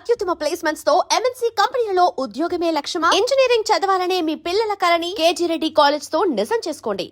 అత్యుత్తమ ప్లేస్మెంట్స్ తో ఎంఎన్సీ కంపెనీలలో ఉద్యోగమే లక్ష్యమా? ఇంజనీరింగ్ చదవాలనే మీ పిల్లల కలని కేజీ రెడ్డి కాలేజ్ తో నిజం చేసుకోండి.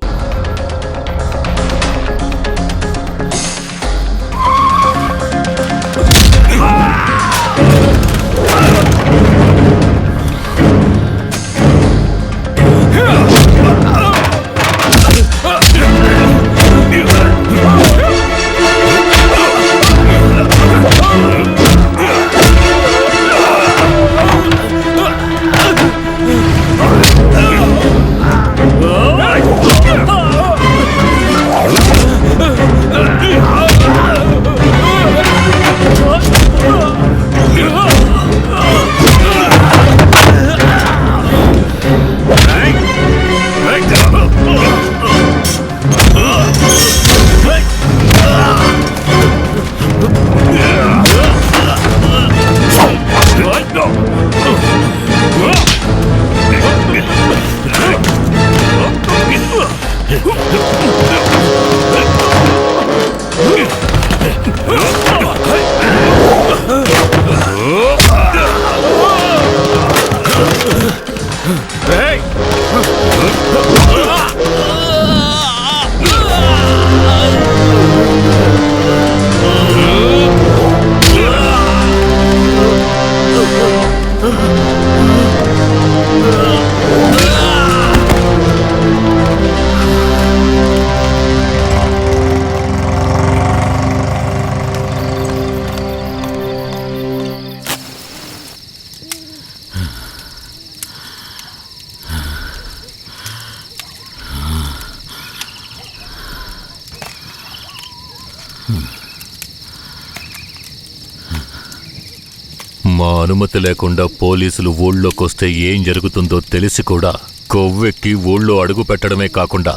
మా అనుమతి లేకుండా పోలీసులు ఊళ్ళోకొస్తే ఏం జరుగుతుందో తెలిసి కూడా కొవ్వెక్కి ఊళ్ళో అడుగు పెట్టడమే కాకుండా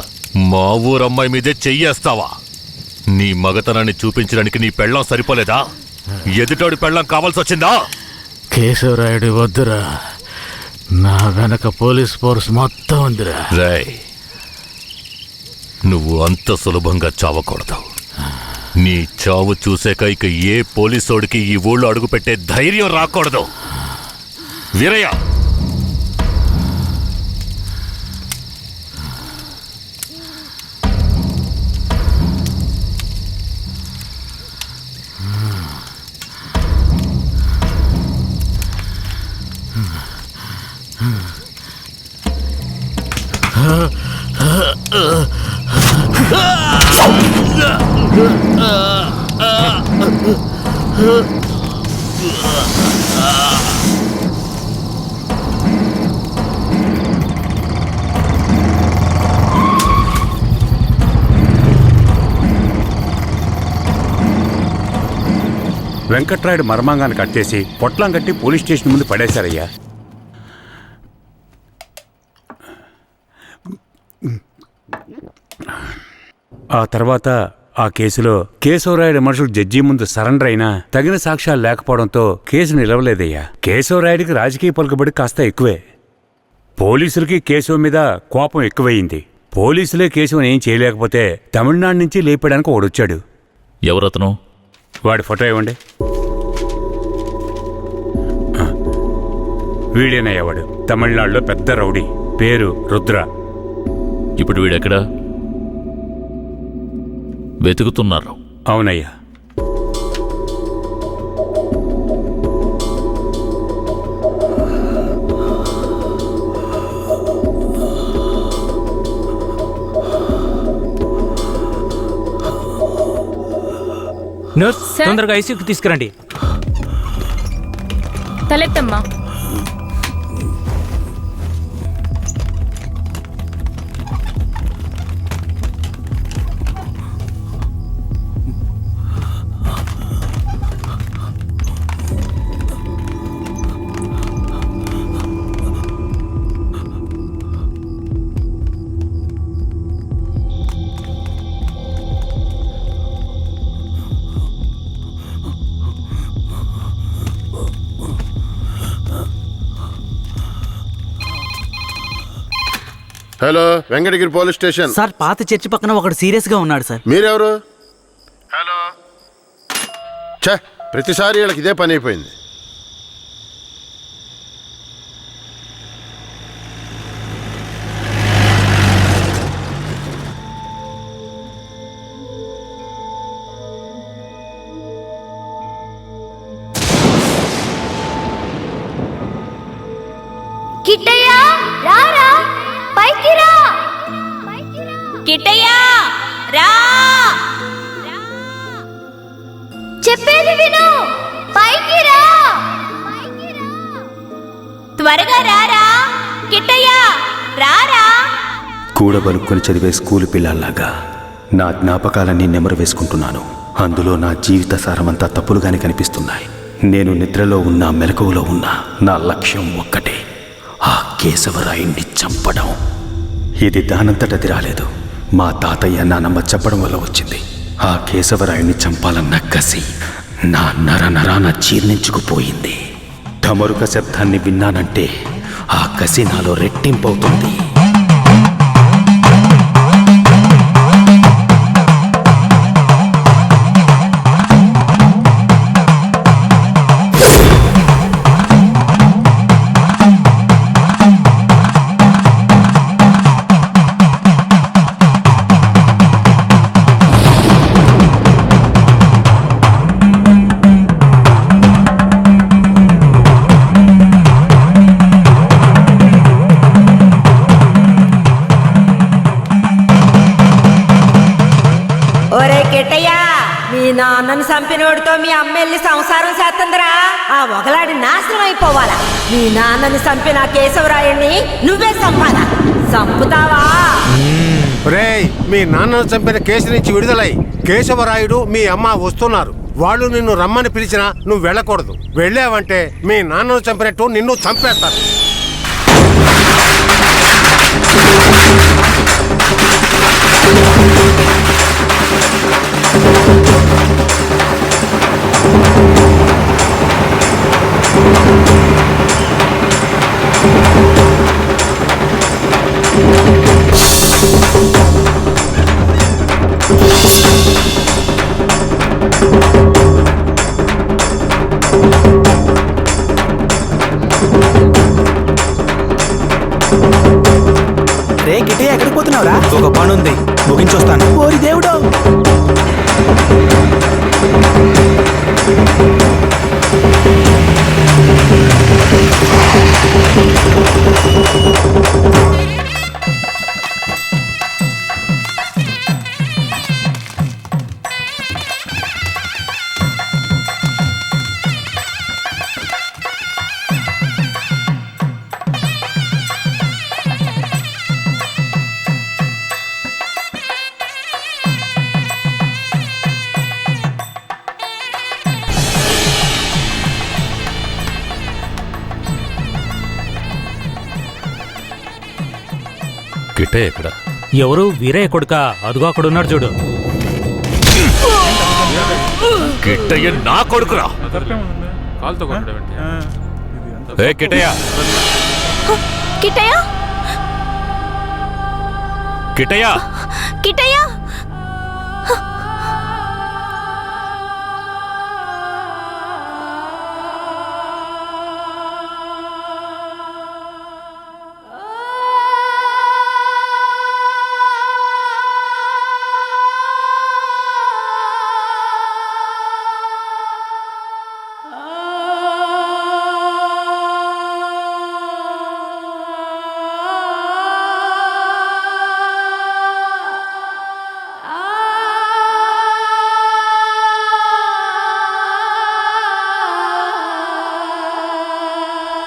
మా ఊరమ్మాయి మీదే చెయ్యేస్తావా? నీ మగతనాన్ని చూపించడానికి నీ పెళ్ళం సరిపోలేదా? ఎదుటోడి పెళ్ళం కావాల్సొచ్చిందా? కేశవరాయుడు వద్దురా, నా వెనక పోలీస్ ఫోర్స్ మొత్తం ఉందిరా. రేయ్, నువ్వు అంత సులభంగా చావకూడదు. నీ చావు చూసాక ఇక ఏ పోలీసోడికి ఈ ఊళ్ళో అడుగుపెట్టే ధైర్యం రాకూడదు. వీరయ్య, వెంకట్రాయుడు మర్మాంగాన్ని కట్టేసి పొట్లం కట్టి పోలీస్ స్టేషన్ ముందు పడేశారయ్యా. ఆ తర్వాత ఆ కేసులో కేశవరాయుడు మనుషులు జడ్జి ముందు సరెండర్ అయినా తగిన సాక్ష్యాలు లేకపోవడంతో కేసు నిలవలేదయ్యా. కేశవరాయుడికి రాజకీయ పలుకుబడి కాస్త ఎక్కువే. పోలీసులకి కేశవ మీద కోపం ఎక్కువయింది. పోలీసులే కేశవని ఏం చేయలేకపోతే తమిళనాడు నుంచి లేపడానికి వాడొచ్చాడు. ఎవరతను? వాడి ఫోటో ఇవ్వండి. వీడేనయ్యా వాడు. తమిళనాడులో పెద్ద రౌడీ, పేరు రుద్ర. ఇప్పుడు వీడెక్కడా? వెతుకుతున్నారు. అవునయ్యా. నర్స్, తొందరగా ఐసీయూకి తీసుకురండి. తలెత్తమ్మా. Hello, Venkatagiri police station sir. పాత చర్చి పక్కన ఒకడు సీరియస్ గా ఉన్నాడు సార్. మీరెవరు? హలో. ఛే, ప్రతిసారి వీళ్ళకి ఇదే పని అయిపోయింది. రారా పైకి రా కిట్టయ్య రా చెప్పేది విను పైకి రా త్వరగా రారా కిట్టయ్య రారా కూడబలుక్కుని చదివే స్కూలు పిల్లల్లాగా నా జ్ఞాపకాలన్నీ నెమరు వేసుకుంటున్నాను. అందులో నా జీవిత సారమంతా తప్పులుగానే కనిపిస్తున్నాయి. నేను నిద్రలో ఉన్నా మెలకువలో ఉన్నా నా లక్ష్యం ఒక్కటే, ఆ కేశవరాయుణ్ణి చంపడం. ఇది దానంతటది రాలేదు, మా తాతయ్య నానమ్మ చెప్పడం వల్ల వచ్చింది. ఆ కేశవరాయుణ్ణి చంపాలన్న కసి నా నరనరాన జీర్ణించుకుపోయింది. ఢమరుక శబ్దాన్ని విన్నానంటే ఆ కసి నాలో రెట్టింపవుతుంది. ఒరే కిట్టయ్య, మీ నాన్నను చంపినోడితో మీ అమ్మెల్లి సంసారం చేస్తుందిరా. ఆ ఒకలాడి నాశనం అయిపోవాలా. మీ నాన్నని చంపిన కేశవరాయుణ్ణి నువ్వే చంపాలా. చంపుతావా? రేయ్, మీ నాన్నను చంపిన కేసు నుంచి విడుదలై కేశవరాయుడు మీ అమ్మ వస్తున్నారు. వాళ్ళు నిన్ను రమ్మని పిలిచినా నువ్వు వెళ్ళకూడదు. వెళ్ళావంటే మీ నాన్నను చంపినట్టు నిన్ను చంపేస్తారు. రే కిట్టయ్య, ఎక్కడికి పోతున్నావురా? ఒక పని ఉంది, ముగించొస్తాను. ఓరి దేవుడు! కిట్టయ్య ఎక్కడ? ఎవరు? వీరయ్య కొడుక? అదుగో అక్కడ ఉన్నాడు చూడు. కిట్టయ్య నా కొడుకురా. ఏ కిట్టయ్య, కిట్టయ్య కిట్టయ్య, కిట్టయ్య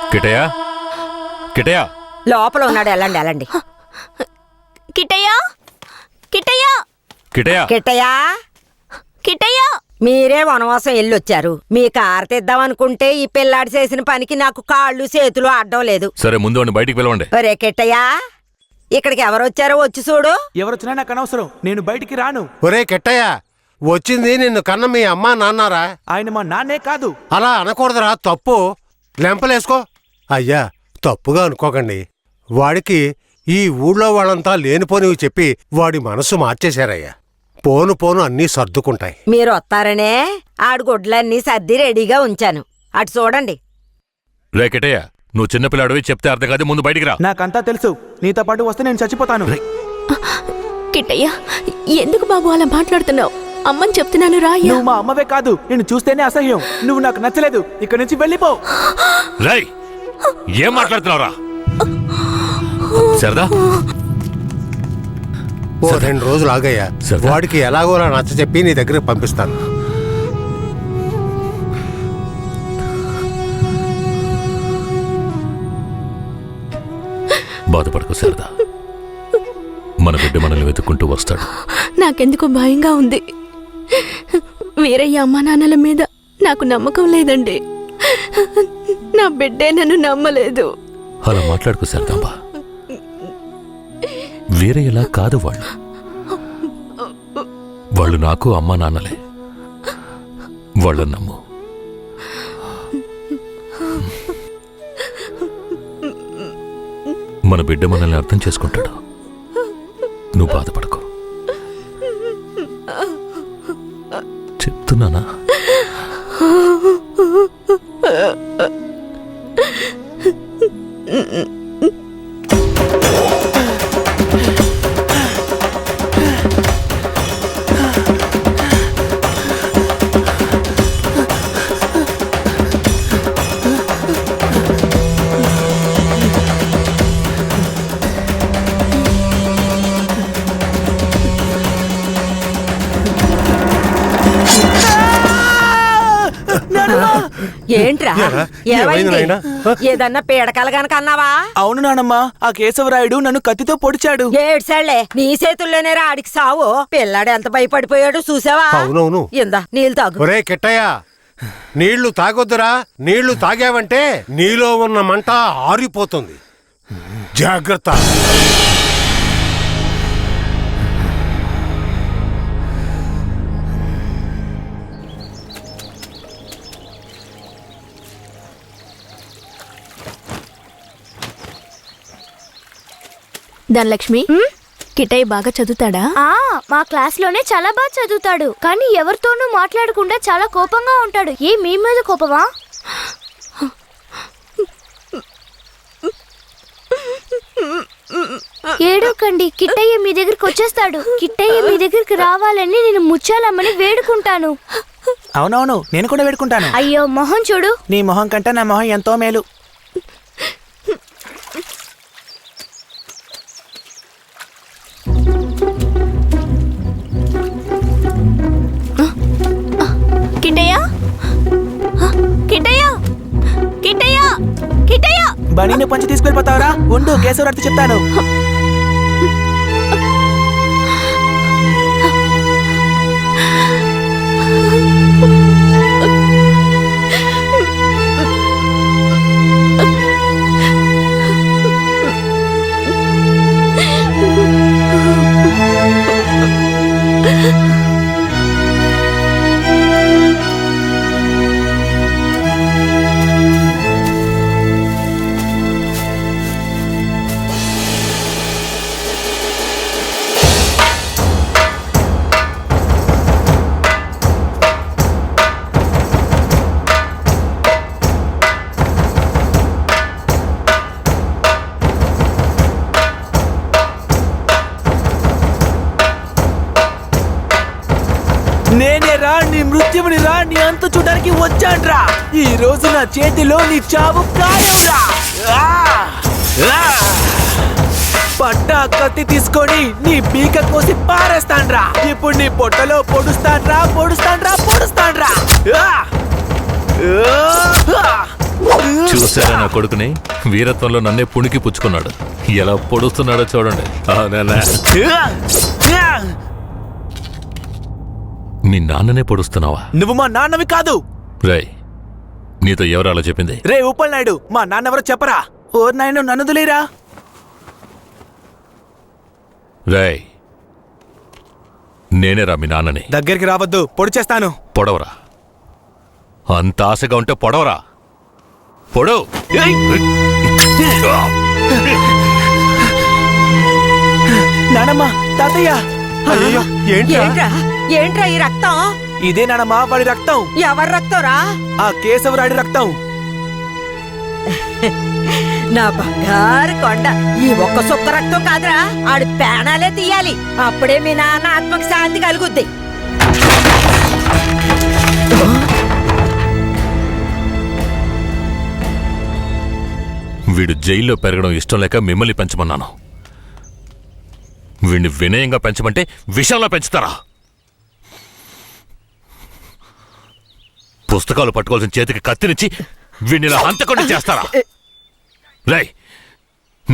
కిట్టయ్య, కిట్టయ్య. లోపల ఉన్నాడు. వెళ్ళండి వెళ్ళండి. కిట్టయ్య కిట్టయ్య కిట్టయ్య, కిట్టయ్య, కిట్టయ్య మీరే వనవాసం వెళ్ళొచ్చారు. మీ కారు తెద్దామనుకుంటే ఈ పిల్లాడి చేసిన పనికి నాకు కాళ్ళు చేతులు అడ్డం లేదు. సరే ముందు వాడిని బయటికి పిలవండి. ఒరే కిట్టయ్య, ఇక్కడికి ఎవరొచ్చారో వచ్చి చూడు. ఎవరొచ్చినా నాకు అనవసరం, నేను బయటికి రాను. ఒరే కెట్టయ్య, వచ్చింది నిన్ను కన్న మీ అమ్మా నాన్నారా? ఆయన మా నాన్నే కాదు. అలా అనకూడదురా, తప్పు. లెంపలేసుకో. అయ్యా, తప్పుగా అనుకోకండి. వాడికి ఈ ఊళ్ళో వాళ్ళంతా లేనిపోనివి చెప్పి వాడి మనసు మార్చేశారయ్యా. పోను పోను అన్నీ సర్దుకుంటాయి. మీరు వస్తారనే ఆడు గుడ్లన్నీ సర్ది రెడీగా ఉంచాను. అటు చూడండి. రే కిట్టయ్య, నువ్వు చిన్నపిల్లాడివి, చెప్తే అర్థం కాదు, ముందు బయటికి రా. నాకంతా తెలుసు. నీతో పాటు వస్తే నేను చచ్చిపోతాను. కిట్టయ్య, ఎందుకు బాబు అలా మాట్లాడుతున్నావు? అమ్మని చెప్తున్నాను రా. నువ్వు మా అమ్మవే కాదు, నేను చూస్తేనే అసహ్యం. నువ్వు నాకు నచ్చలేదు, ఇక్కడి నుంచి వెళ్ళిపో. రేయ్, ఏం మాట్లాడుతున్నావురా? శారదా ఓ 2 రోజులు ఆగయ్యా. సరే. వాడికి ఎలాగోలా నచ్చ చెప్పి నీ దగ్గరకు పంపిస్తాను. బాధపడకు శారదా, మన బిడ్డ మనల్ని వెతుక్కుంటూ వస్తాడు. నాకెందుకు భయంగా ఉంది. వీరయ్య అమ్మా నాన్నల మీద నాకు నమ్మకం లేదండి. నా బిడ్డే నన్ను నమ్మలేదు. అలా మాట్లాడుకు శారదాంబా. వేరే ఎలా కాదు వాళ్ళు నాకు అమ్మా నాన్నలే. వాళ్ళని నమ్ము. మన బిడ్డ మనల్ని అర్థం చేసుకుంటాడు. నువ్వు బాధపడకు. చెప్తున్నానా? ఏంట్రా ఏరా? ఏమైంది? ఏమైంది నాయనా? ఏదన్నా పీడకలు గనక అన్నావా? అవును నానమ్మా, ఆ కేశవరాయుడు నన్ను కత్తితో పొడిచాడు. ఏడ్సాళ్లే, నీ చేతుల్లోనే ఆడికి సావు. పిల్లాడు ఎంత భయపడిపోయాడు చూసావా? అవునవును. ఇందా నీళ్ళు తాగు. ఒరే కిట్టయ్య, నీళ్లు తాగొద్దురా. నీళ్లు తాగావంటే నీలో ఉన్న మంట ఆరిపోతుంది. జాగ్రత్త. ధనలక్ష్మి, కిటయ్య బాగా చదువుతాడా? మా క్లాస్ లోనే చాలా బాగా చదువుతాడు, కానీ ఎవరితోనూ మాట్లాడకుండా చాలా కోపంగా ఉంటాడు. మీ మీద కోపమా? ఏడోకండి, కిట్టయ్య మీ దగ్గరికి వచ్చేస్తాడు. కిట్టయ్య మీ దగ్గరికి రావాలని నేను ముచ్చాలమ్మని వేడుకుంటాను. అవునవును, నేను కూడా వేడుకుంటాను. అయ్యో మొహం చూడు. నీ మొహం కంటే నా మొహం ఎంతో మేలు. కిటయ్య, కిటయ్య, కిటయ్య, కిటయ్య. బనీని పంచి తీసుకెళ్ళిపోతావరా? ఉండు, కేశవరాయుడు చెప్తాను. నేనే రా, నీ మృత్యువుని రా, నీ అంతు చూడడానికి వచ్చాన్రా. ఈ రోజు నా చేతిలో నీ చావు ఖాయంరా. పట్టా కత్తి తీసుకొని నీ పీక కోసి పారేస్తాన్రా. ఇప్పుడు నీ పొట్టలో పొడుస్తాన్రా, పొడుస్తాన్రా, పొడుస్తాన్రా. చూసారా నా కొడుకుని? వీరత్వంలో నన్నే పుణికి పుచ్చుకున్నాడు. ఎలా పొడుస్తున్నాడో చూడండి. మీ నాన్ననే పొడుస్తున్నావా? నువ్వు మా నాన్నవి కాదు. రేయ్, నీతో ఎవరు అలా చెప్పింది? రే ఉప్పల్ నాయుడు, మా నాన్నెవరో చెప్పరా? ఓర్ నాయన, నన్ను దులేరా. రేయ్, నేనేరా మీ నాన్నని. దగ్గరికి రావద్దు, పొడి చేస్తాను. పొడవరా. అంత ఆశగా ఉంటే పొడవరా. పొడవు. నానమ్మ, తాతయ్య. అయ్యో, ఏంట్రా? ఏంట్రా ఏంట్రా ఈ రక్తం? ఇదే నానమ్మ, వాడి రక్తం. ఎవరి రక్తంరా? ఆ కేశవరాయుడి రక్తం. నా బంగారు కొండ, ఈ ఒక్క సుక్క రక్తం కాదురా, ఆడి పేణాలే తీయాలి. అప్పుడే మీ నాన్న ఆత్మకు శాంతి కలుగుద్ది. వీడు జైల్లో పెరగడం ఇష్టం లేక మిమ్మల్ని పెంచమన్నాను. వీడిని వినయంగా పెంచమంటే విషంలో పెంచుతారా? పుస్తకాలు పట్టుకోవాల్సిన చేతికి కత్తినిచ్చి వీడిని ఇలా హంతకుండా చేస్తారా? రై,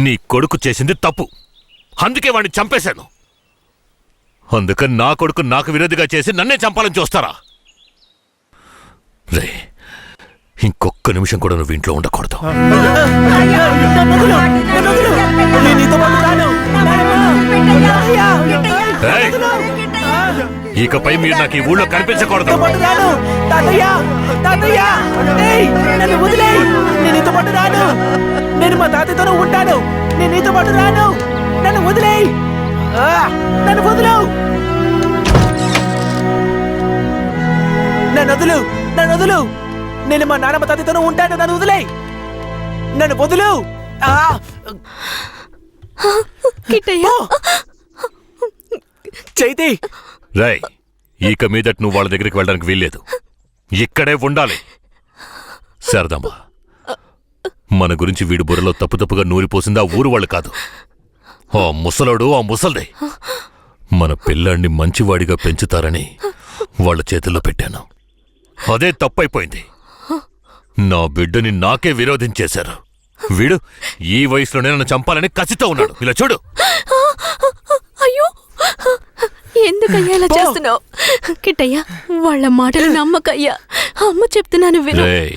నీ కొడుకు చేసింది తప్పు, అందుకే వాడిని చంపేశాను. అందుకని నా కొడుకు నాకు విరోధిగా చేసి నన్నే చంపాలని చూస్తారా? రే, ఇంకొక్క నిమిషం కూడా నువ్వు ఇంట్లో ఉండకూడదు. రేయ్, ఇకపై మీరు నాకు ఈ ఊళ్ళో కనిపించకూడదు. నేను మా తాతయ్యతోనే ఉంటాను. నేను నీతో పాటు రాను. నన్ను వదిలేయ్. నన్ను వదులు. నన్ను వదులు. నన్ను వదులు. నేను మా నాన్నమ్మ తాతయ్యతోనే ఉంటాను. నన్ను వదిలేయ్. నన్ను వదులు. కిట్టయ్య, చైతి, రై, ఇక మీదట నువ్వు వాళ్ళ దగ్గరికి వెళ్ళడానికి వీల్లేదు, ఇక్కడే ఉండాలి. శారదమ్మ, మన గురించి వీడి బుర్రలో తప్పుగా నూరిపోసింది ఆ ఊరు వాళ్ళు కాదు, ఆ ముసలోడు, ఆ ముసల్దే. మన పిల్లాన్ని మంచివాడిగా పెంచుతారని వాళ్ళ చేతుల్లో పెట్టాను. అదే తప్పైపోయింది. నా బిడ్డని నాకే విరోధించేశారు. వీడు ఈ వయసులోనే నన్ను చంపాలని కసితో ఉన్నాడు. ఇలా చూడు. అయ్యో, ఎందుకయ్యా ఇలా చేస్తున్నావు? కిట్టయ్య, వాళ్ళ మాటలు నమ్మకయ్యా. అమ్మ చెప్తున్నాను విను. రేయ్,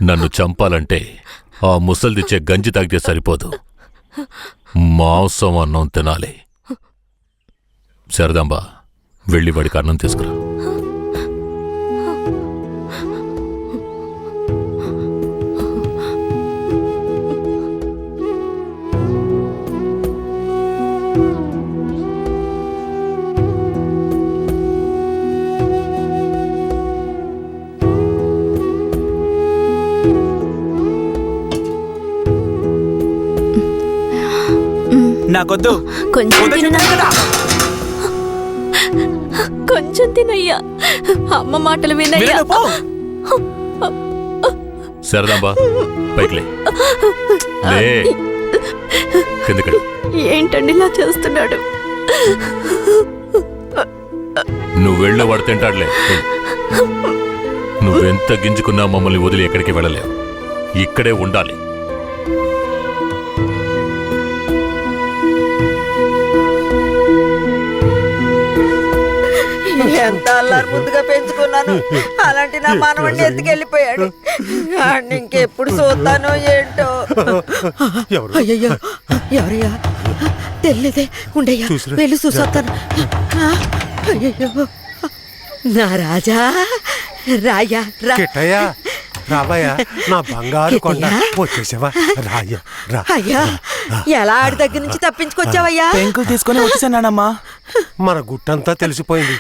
నన్ను చంపాలంటే ఆ ముసల్దిచ్చే గంజి తాగితే సరిపోదు, మాంసం అన్నం తినాలి. శారదాంబ, వెళ్ళి వాడికి అన్నం తీసుకురా. నాకొద్దు. కొంచెం తినయ్యా. కొంచెం తినయ్యా. అమ్మ మాటలు వినయ్యా. శారదాంబ, పైకిలే. కిందకి. ఏంటండి ఇలా చేస్తున్నాడు? నువ్వు వెళ్ళే వాడు తింటాడులే. నువ్వెంత గింజుకున్నా మమ్మల్ని వదిలి ఎక్కడికి వెళ్ళలేవు, ఇక్కడే ఉండాలి. ఎంత అల్లారు ముద్దుగా పెంచుకున్నాను, అలాంటి నా మనవడిని ఎత్తుకెళ్ళిపోయాడు. ఇంకెప్పుడు చూస్తానో ఏంటో. అయ్యయ్యో, ఎవరయ్యా? తెలియదే. ఉండయ్యా, వెళ్ళి చూసొస్తాను. అయ్యయ్యో, నా రాజా, రాయ్యా రా. కిట్టయ్యా, రావయ్యా, నా బంగారు కొండ. వచ్చేసావా? రాయ్యా, రా. అయ్యా, ఎలా ఆడి దగ్గర నుంచి తప్పించుకొచ్చావయ్యా? పెంకులు తీసుకొని వచ్చేసానమ్మా. మన గుట్టంతా తెలిసిపోయింది.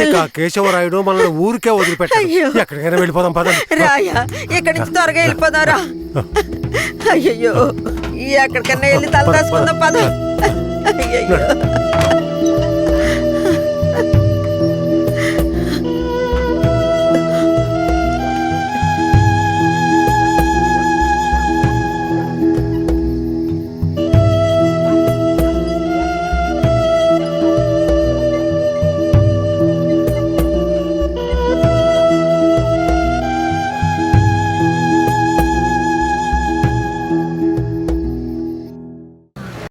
ఇక ఆ కేశవరాయుడు మనల్ని ఊరికే వదిలిపెట్టాడు. ఎక్కడికైనా వెళ్ళిపోదాం పదండి. రాయ్యా, ఇక్కడి నుంచి త్వరగా వెళ్ళిపోదారా. అయ్యయ్యో, ఎక్కడికన్నా వెళ్ళి తల దాచుకుందాం పద. అయ్యయ్యో.